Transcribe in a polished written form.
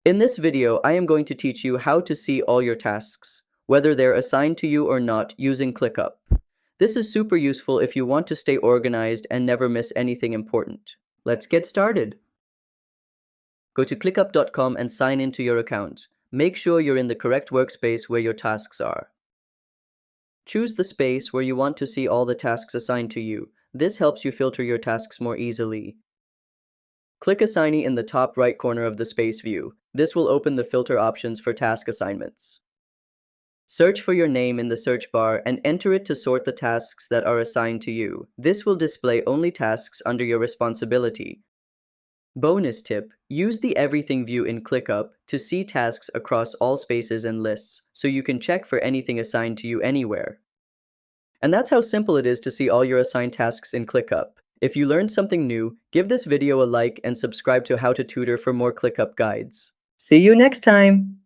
In this video, I am going to teach you how to see all your tasks, whether they're assigned to you or not, using ClickUp. This is super useful if you want to stay organized and never miss anything important. Let's get started. Go to clickup.com and sign into your account. Make sure you're in the correct workspace where your tasks are. Choose the space where you want to see all the tasks assigned to you. This helps you filter your tasks more easily. Click Assignee in the top right corner of the space view. This will open the filter options for task assignments. Search for your name in the search bar and enter it to sort the tasks that are assigned to you. This will display only tasks under your responsibility. Bonus tip: use the Everything view in ClickUp to see tasks across all spaces and lists, so you can check for anything assigned to you anywhere. And that's how simple it is to see all your assigned tasks in ClickUp. If you learned something new, give this video a like and subscribe to How to Tutor for more ClickUp guides. See you next time!